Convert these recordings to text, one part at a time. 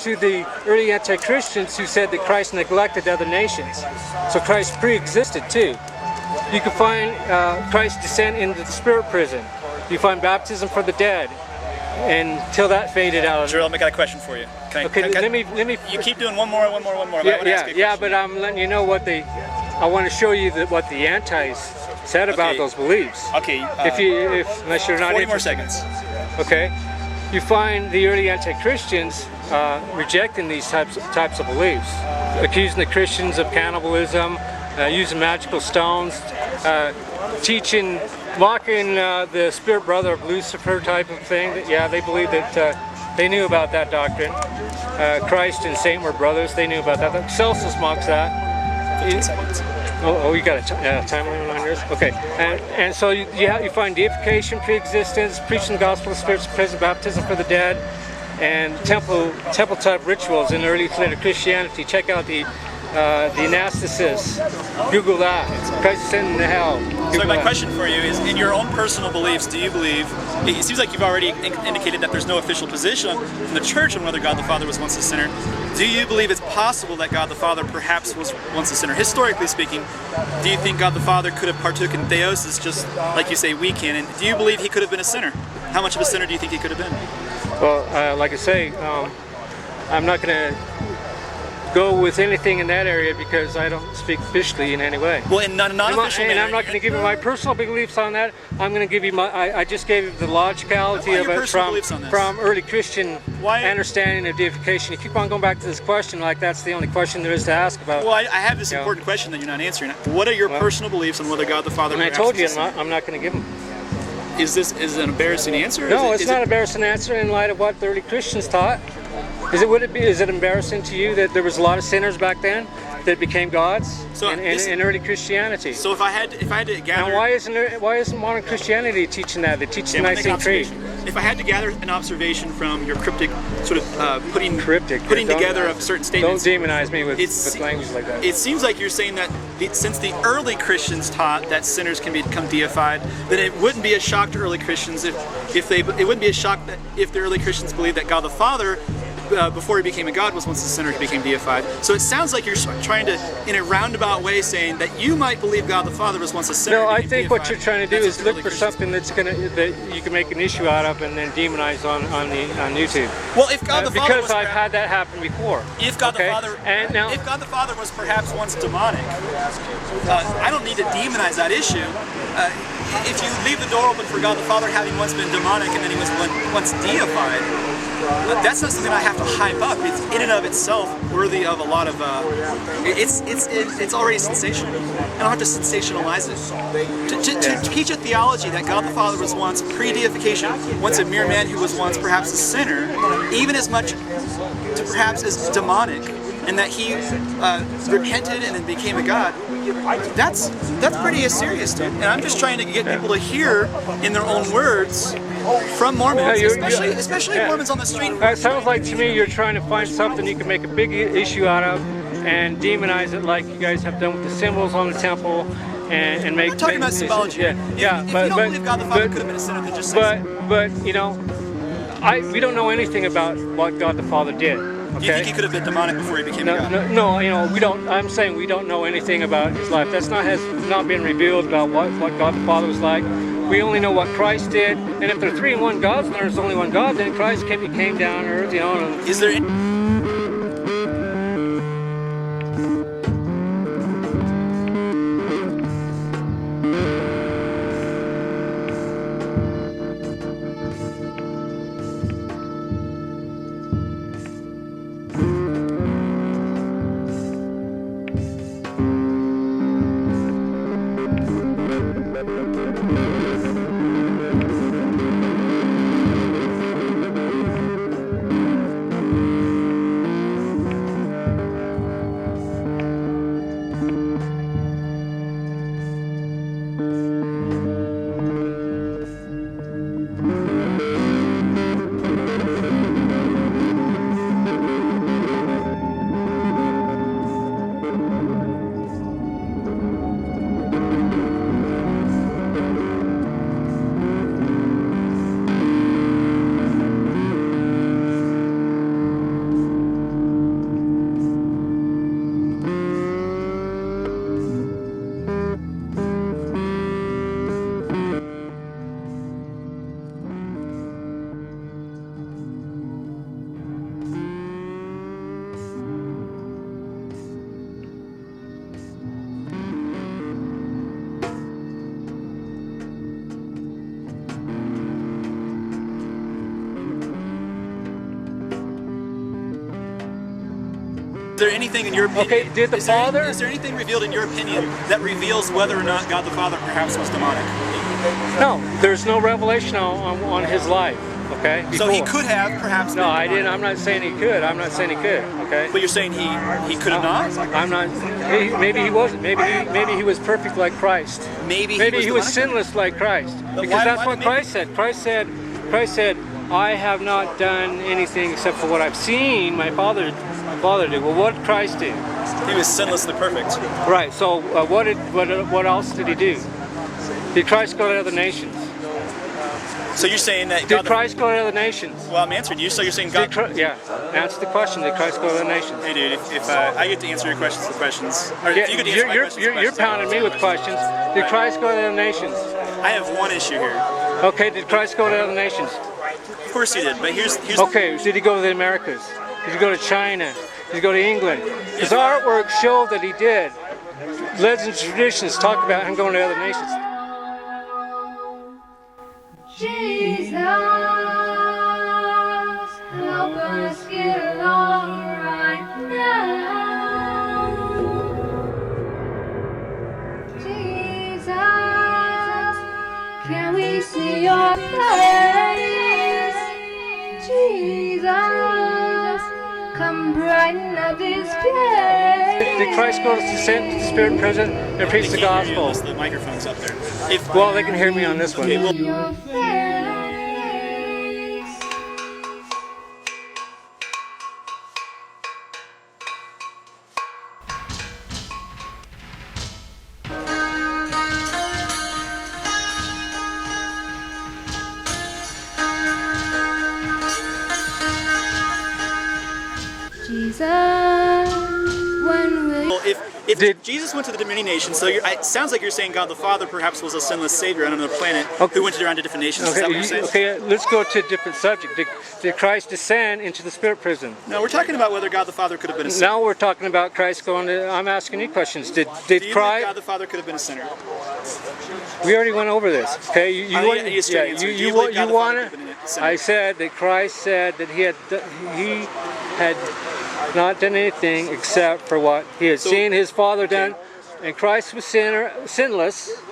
to the early anti-Christians who said that Christ neglected other nations. So Christ pre-existed too. You can find Christ's descent into the spirit prison. You find baptism for the dead, until that faded out. Gerald, I got a question for you. Let me. You keep doing one more. Yeah, but I'm letting you know what I want to show you what the antis said about those beliefs. Okay. Unless you're not 40 interested. more seconds. Okay. You find the early anti-Christians rejecting these types of beliefs, accusing the Christians of cannibalism, using magical stones, mocking the spirit brother of Lucifer type of thing. They believe that they knew about that doctrine. Christ and Satan were brothers. They knew about that. Celsus mocks that. 15 seconds. Oh, you got a time limit on yours? Okay. And so you find deification, pre-existence, preaching the gospel of spirits, present baptism for the dead, and temple type rituals in early later Christianity. Check out the Anastasis. Google that. Christ ascended into hell. So my question for you is, in your own personal beliefs, do you believe, it seems like you've already indicated that there's no official position from the church on whether God the Father was once a sinner. Do you believe it's possible that God the Father perhaps was once a sinner? Historically speaking, do you think God the Father could have partook in theosis just like you say we can? And do you believe he could have been a sinner? How much of a sinner do you think he could have been? Well, like I say, I'm not going to go with anything in that area because I don't speak officially in any way. Well, in non-official and I'm not going to give you my personal beliefs on that. I'm going to give you I just gave you the logicality of it from early Christian understanding of deification. You keep on going back to this question like that's the only question there is to ask about. Well, I have this important question that you're not answering. What are your personal beliefs on whether God the Father? And I told you I'm not going to give them. Is it an embarrassing answer? No, it's not an embarrassing answer in light of what the early Christians taught. Is it embarrassing to you that there was a lot of sinners back then that became gods in early Christianity? So if I had to gather, now why isn't modern Christianity teaching that? They teach the Nicene Creed. If I had to gather an observation from your cryptic sort of putting together of certain statements, don't demonize me with language like that. It seems like you're saying that since the early Christians taught that sinners can become deified, then it wouldn't be a shock to early Christians it wouldn't be a shock that if the early Christians believed that God the Father, before he became a god, was once a sinner who became deified. So it sounds like you're trying to, in a roundabout way, saying that you might believe God the Father was once a sinner. No, I think what you're trying to do is look for something that you can make an issue out of and then demonize on YouTube. Well, if God the Father because I've had that happen before. If God the Father was perhaps once demonic, I don't need to demonize that issue. If you leave the door open for God the Father having once been demonic and then he was once deified, that's not something I have to hype up. It's in and of itself worthy of a lot of. It's already sensational. I don't have to sensationalize it. To teach a theology that God the Father was once pre-deification, once a mere man who was once perhaps a sinner, even as much to perhaps as demonic, and that he repented and then became a god. That's pretty serious, dude. And I'm just trying to get people to hear in their own words from Mormons, especially Mormons on the street. It sounds like to me you're trying to find something you can make a big issue out of and demonize it like you guys have done with the symbols on the temple and make. I'm talking about symbology. If you don't believe God the Father could have been a sinner, then just say so. But you know, we don't know anything about what God the Father did. Okay? Do you think he could have been demonic before he became a god? No, you know, we don't. I'm saying we don't know anything about his life. Has not been revealed about what God the Father was like. We only know what Christ did. And if there are 3 in 1 gods, and there's only one God, then Christ came down to earth. You know. Is there? Is there anything in your opinion? Okay, did the Father? Is there anything revealed in your opinion that reveals whether or not God the Father perhaps was demonic? No, there's no revelation on his life. Okay. So he could have perhaps. No, I didn't. I'm not saying he could. I'm not saying he could. Okay. But you're saying he could have not? I'm not. Maybe he wasn't. Maybe he was perfect like Christ. Maybe he was sinless like Christ. Because that's what Christ said. Christ said, I have not done anything except for what I've seen my Father do. Well, what did Christ do? He was sinlessly perfect. Right. So what else did he do? Did Christ go to other nations? So you're saying that did Christ go to other nations? Well, I'm answering you. So you're saying God? Yeah. Answer the question. Did Christ go to other nations? Hey, dude. If I get to answer your questions, or yeah, if you get to answer my questions, you're pounding me with questions. Did Christ go to other nations? I have one issue here. Okay. Did Christ go to other nations? Of course he did. But here's okay. Did he go to the Americas? Did he go to China? Did he go to England? His artwork showed that he did. Legends and traditions talk about him going to other nations. Jesus, help us get along right now. Jesus, can we see your face? Jesus, come brighten up this place. Did Christ go to the Spirit prison and preach the gospel? The microphone's up there. Well, they can hear me on this one. Your face. Jesus, when will if Jesus went to the many nations, so it sounds like you're saying God the Father perhaps was a sinless Savior on another planet who went around to different nations. Okay, Is that what you're saying? okay, let's go to a different subject. Did Christ descend into the Spirit prison? No, we're talking about whether God the Father could have been a sinner. Now we're talking about Christ going to. I'm asking you questions. Did Do you Christ? think God the Father could have been a sinner? We already went over this. Okay, you want to? I said that Christ said that he had not done anything except for what he had seen his Father done, and Christ was sinless.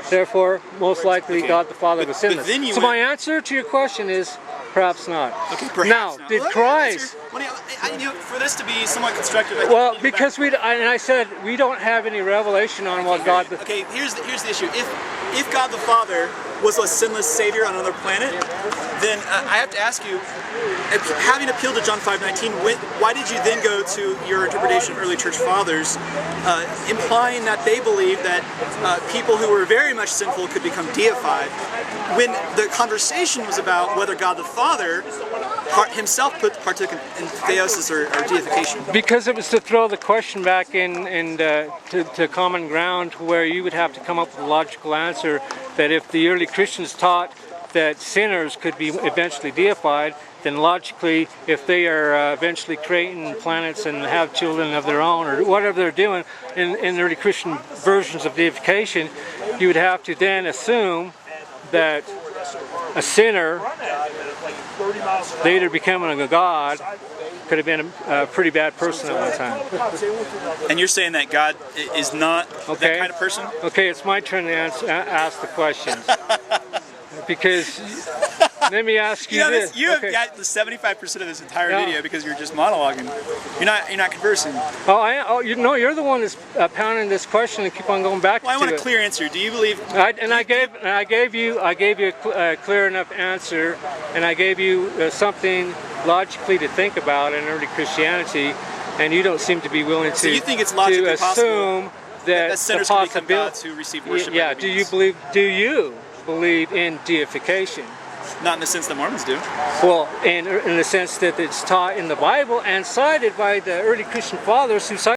Therefore, most likely God the Father was sinless. So my answer to your question is perhaps not. Okay, perhaps now, not. did Christ? For this to be somewhat constructive, Well, because I said we don't have any revelation on what God. Okay, here's the issue. If God the Father was a sinless Savior on another planet, then I have to ask you, having appealed to John 5:19, why did you then go to your interpretation of early church fathers, implying that they believed that people who were very much sinful could become deified, when the conversation was about whether God the Father himself partook in theosis or deification? Because it was to throw the question back to common ground, where you would have to come up with a logical answer that if the early Christians taught that sinners could be eventually deified, then logically, if they are eventually creating planets and have children of their own, or whatever they're doing in early Christian versions of deification, you would have to then assume that a sinner, later becoming a god, could have been a pretty bad person at one time. And you're saying that God is not that kind of person? Okay, it's my turn to ask the questions. Because let me ask you this. You have got the 75% of this entire video because you're just monologuing. You're not conversing. You're the one that's pounding this question and keep on going back to it. I want a clear answer. Do you believe? I gave you a clear enough answer, and I gave you something logically to think about in early Christianity, and you don't seem to be willing to. So you think it's logically to assume that sinners can become gods who receive worship? Yeah. Do you believe in deification? Not in the sense that Mormons do. Well, in the sense that it's taught in the Bible and cited by the early Christian fathers who cited